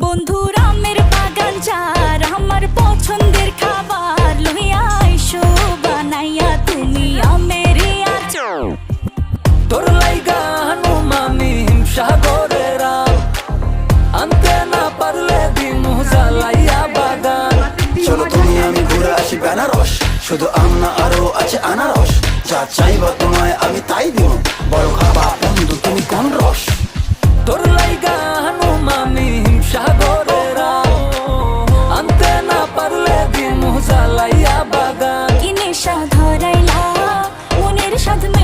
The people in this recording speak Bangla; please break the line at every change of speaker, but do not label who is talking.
বন্ধুর আমের বাগান চার আমার পছন্দের খাবার লইয়া আইসো বানাইয়া তুমি আমের আচার।
তোর লাইগা হানুমামি হিমসাগরের আম, আনতে না পারলে দিমু জ্বালাইয়া বাগান।
চলো তুমি আমি ঘুরে আসি বেনারস, শুধু আম না আরো আছে আনারস। যা চাইবা তোমায় আমি তাই দিব, বড় খাবা বন্ধু তুমি কোন রস।
তোর লাইগা